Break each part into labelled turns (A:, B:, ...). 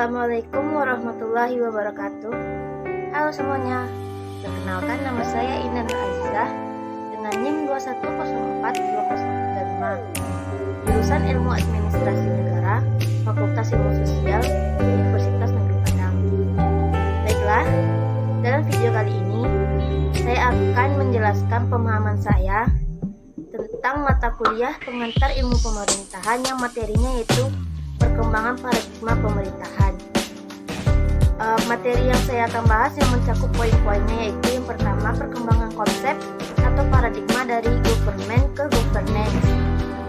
A: Assalamualaikum warahmatullahi wabarakatuh. Halo semuanya, perkenalkan nama saya Inan Azizah dengan NIM 210420335, jurusan Ilmu Administrasi Negara, Fakultas Ilmu Sosial, Universitas Negeri Padang. Baiklah, dalam video kali ini saya akan menjelaskan pemahaman saya tentang mata kuliah pengantar ilmu pemerintahan yang materinya yaitu perkembangan paradigma pemerintahan. Materi yang saya akan bahas yang mencakup poin-poinnya yaitu yang pertama perkembangan konsep atau paradigma dari government ke governance,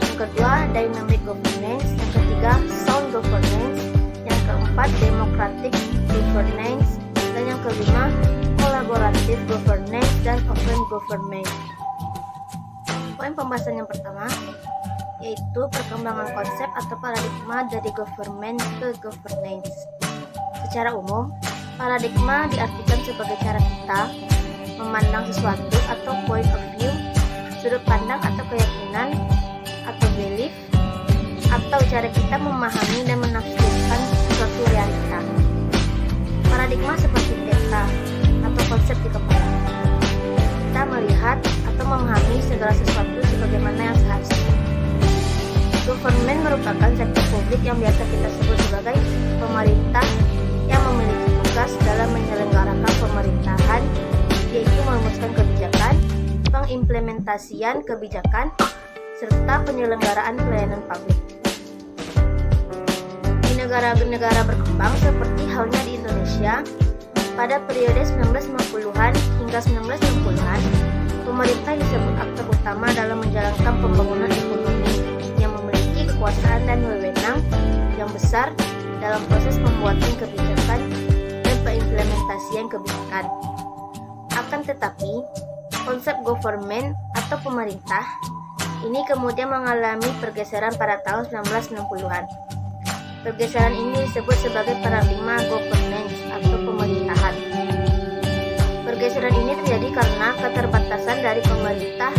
A: yang kedua dynamic governance, yang ketiga sound governance, yang keempat democratic governance, dan yang kelima collaborative governance dan open government. Poin pembahasan yang pertama yaitu perkembangan konsep atau paradigma dari government ke governance. Secara umum, paradigma diartikan sebagai cara kita memandang sesuatu atau point of view, sudut pandang atau keyakinan atau belief, atau cara kita memahami dan menafsirkan suatu realita. Paradigma seperti peta atau konsep di kepala. Kita melihat atau memahami segala sesuatu sebagaimana yang seharusnya. Government merupakan sektor publik yang biasa kita sebut sebagai pemerintah yang memiliki tugas dalam menyelenggarakan pemerintahan, yaitu merumuskan kebijakan, pengimplementasian kebijakan, serta penyelenggaraan pelayanan publik. Di negara-negara berkembang seperti halnya di Indonesia, pada periode 1950-an hingga 1960-an, pemerintah disebut aktor utama dalam menjalankan pembangunan ekonomi yang memiliki kekuasaan dan wewenang yang besar dalam proses pembuatan kebijakan dan pengimplementasian kebijakan. Akan tetapi, konsep government atau pemerintah ini kemudian mengalami pergeseran pada tahun 1960-an. Pergeseran ini disebut sebagai paradigma governance atau pemerintahan. Pergeseran ini terjadi karena keterbatasan dari pemerintah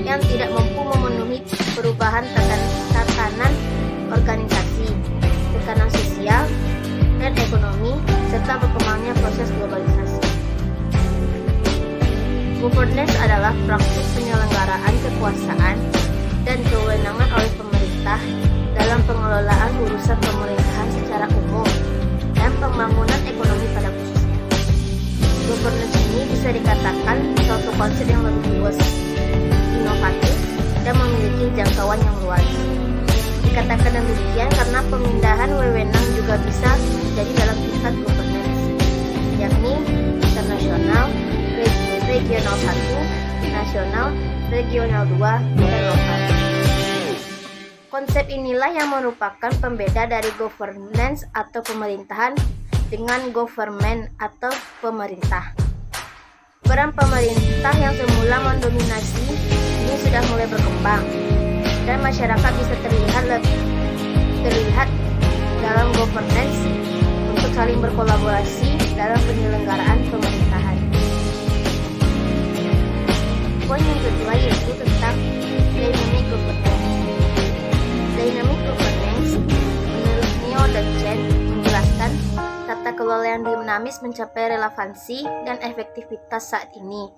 A: yang tidak mampu memenuhi perubahan tatanan organisasi, tekanan sosial dan ekonomi, serta berkembangnya proses globalisasi. Governance adalah praktik penyelenggaraan kekuasaan dan kewenangan oleh pemerintah dalam pengelolaan urusan pemerintahan secara umum dan pembangunan ekonomi pada khususnya. Governance ini bisa dikatakan suatu konsep yang lebih luas, inovatif, dan memiliki jangkauan yang luas. Dikatakan demikian karena pemindahan wewenang juga bisa terjadi dalam tingkat governance, yakni internasional, regional 1, nasional, regional 2, dan lokal. Konsep inilah yang merupakan pembeda dari governance atau pemerintahan dengan government atau pemerintah. Peran pemerintah yang semula mendominasi ini sudah mulai berkembang dan masyarakat bisa terlihat dalam governance untuk saling berkolaborasi dalam penyelenggaraan pemerintahan. Poin yang kedua yaitu tentang dynamic governance. Dynamic governance menurut Neo dan Chen menjelaskan tata kelola yang dinamis mencapai relevansi dan efektivitas saat ini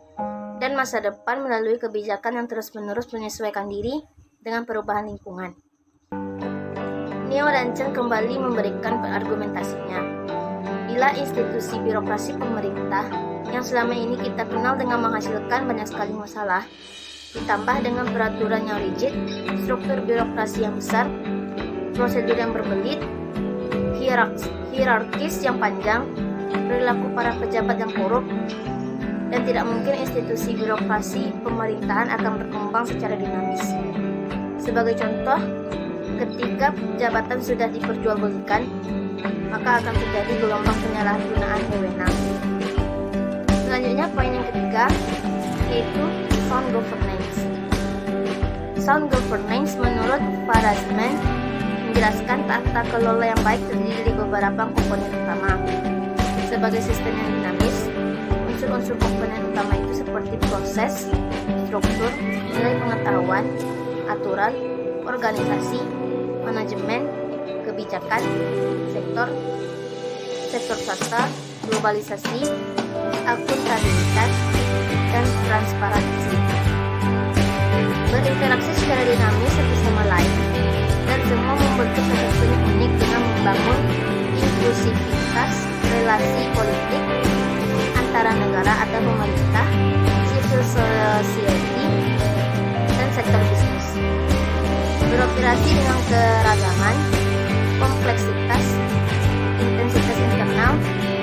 A: dan masa depan melalui kebijakan yang terus-menerus menyesuaikan diri dengan perubahan lingkungan. Neo dan Chen kembali memberikan argumentasinya. Bila institusi birokrasi pemerintah yang selama ini kita kenal dengan menghasilkan banyak sekali masalah, ditambah dengan peraturan yang rigid, struktur birokrasi yang besar, prosedur yang berbelit, hierarkis yang panjang, perilaku para pejabat yang korup, dan tidak mungkin institusi birokrasi pemerintahan akan berkembang secara dinamis. Sebagai contoh, ketika jabatan sudah diperjualbelikan, maka akan terjadi gelombang penyalahgunaan wewenang. Selanjutnya poin yang ketiga yaitu sound governance. Sound governance menurut Faradsman menjelaskan tata kelola yang baik terdiri dari beberapa komponen utama. Sebagai sistem yang dinamis, unsur-unsur komponen utama itu seperti proses, struktur, nilai pengetahuan, aturan, organisasi, manajemen, kebijakan, sektor, sektor swasta, globalisasi, akuntabilitas, dan transparansi. Berinteraksi secara dinamis satu sama lain, dan semua membentuk satu unit unik dengan membangun inklusivitas relasi politik antara negara atau pemerintah, civil society, dan sektor bisnis. Beroperasi dengan keragaman, kompleksitas, intensitas internal,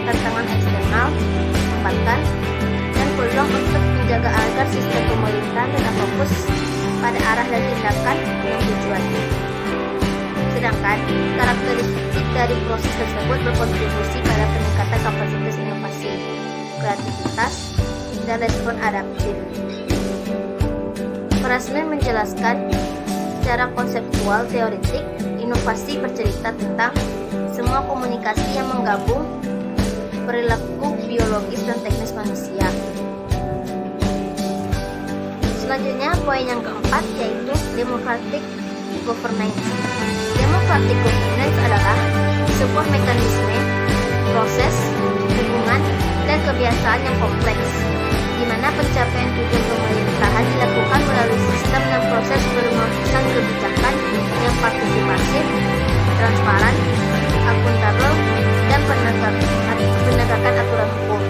A: tantangan eksternal, hambatan, dan peluang untuk menjaga agar sistem pemerintahan tetap fokus pada arah dan tindakan yang tujuan. Sedangkan karakteristik dari proses tersebut berkontribusi pada peningkatan kapasitas inovasi, kreativitas, dan respon adaptif. Frasman menjelaskan secara konseptual teoretik, inovasi bercerita tentang semua komunikasi yang menggabung perilaku biologis dan teknis manusia. Selanjutnya, poin yang keempat yaitu democratic governance. Democratic governance adalah sebuah mekanisme, proses, hubungan, dan kebiasaan yang kompleks, di mana pencapaian tujuan pemerintahan dilakukan melalui sistem dan proses perumahan kebijakan yang partisipatif, transparan, akuntabel, dan penegakan aturan hukum.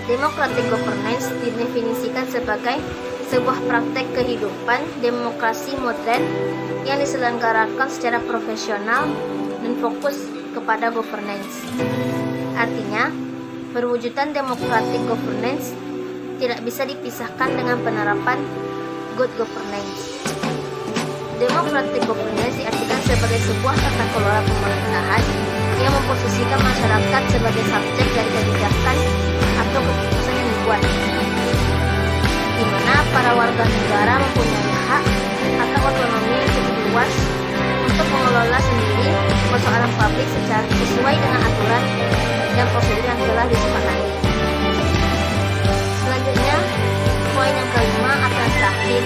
A: Democratic governance didefinisikan sebagai sebuah praktek kehidupan demokrasi modern yang diselenggarakan secara profesional dan fokus kepada governance. Artinya, perwujudan democratic governance tidak bisa dipisahkan dengan penerapan good governance. Democratic governance diartikan sebagai sebuah tata kelola pemerintahan yang memposisikan masyarakat sebagai subjek dari kebijakan atau keputusan yang dibuat, di mana para warga negara mempunyai hak atau otonomi yang cukup luas untuk mengelola sendiri persoalan publik secara sesuai dengan aturan dan prosedur yang telah disepakati. Selanjutnya, poin yang kelima atau yang terakhir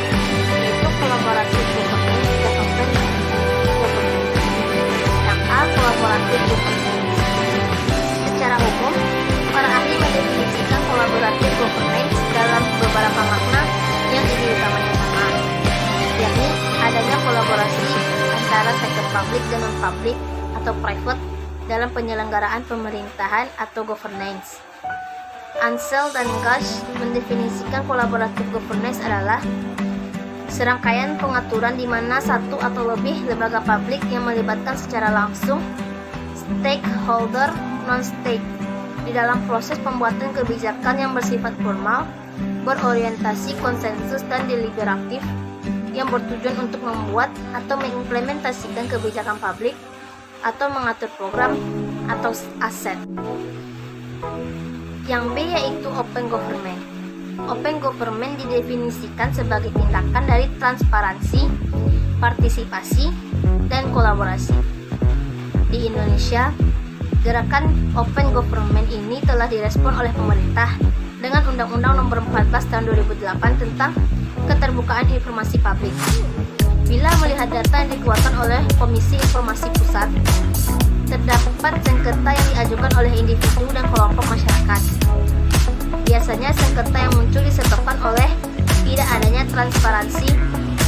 A: yaitu kolaboratif governance dan open governance. Yang A, kolaboratif governance. Secara umum, para ahli mendefinisikan kolaboratif governance dalam beberapa makna yang ini utamanya sama, yakni adanya kolaborasi antara sektor publik dan non-publik atau private dalam penyelenggaraan pemerintahan atau governance. Ansel dan Gash mendefinisikan kolaboratif governance adalah serangkaian pengaturan di mana satu atau lebih lembaga publik yang melibatkan secara langsung stakeholder non-state di dalam proses pembuatan kebijakan yang bersifat formal, berorientasi konsensus dan deliberatif yang bertujuan untuk membuat atau mengimplementasikan kebijakan publik atau mengatur program atau aset. Yang B yaitu open government. Open government didefinisikan sebagai tindakan dari transparansi, partisipasi, dan kolaborasi. Di Indonesia, gerakan open government ini telah direspon oleh pemerintah dengan Undang-Undang Nomor 14 Tahun 2008 tentang Keterbukaan Informasi Publik. Bila melihat data yang dikeluarkan oleh Komisi Informasi Pusat, terdapat sengketa yang diajukan oleh individu dan kelompok masyarakat. Biasanya sengketa yang muncul disebabkan oleh tidak adanya transparansi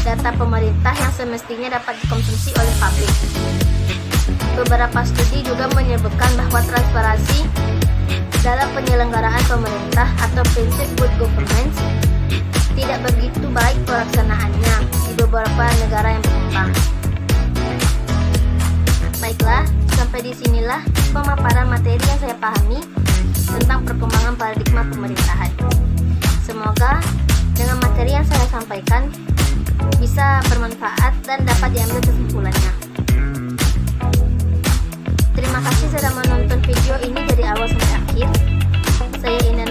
A: data pemerintah yang semestinya dapat dikonsumsi oleh publik. Beberapa studi juga menyebutkan bahwa transparansi dalam penyelenggaraan pemerintah atau prinsip good governance tidak begitu baik pelaksanaannya di beberapa negara yang berkembang. Baiklah, sampai disinilah pemaparan materi yang saya pahami tentang perkembangan paradigma pemerintahan. Semoga dengan materi yang saya sampaikan bisa bermanfaat dan dapat diambil kesimpulannya. Terima kasih sudah menonton video ini dari awal sampai akhir. Saya Ina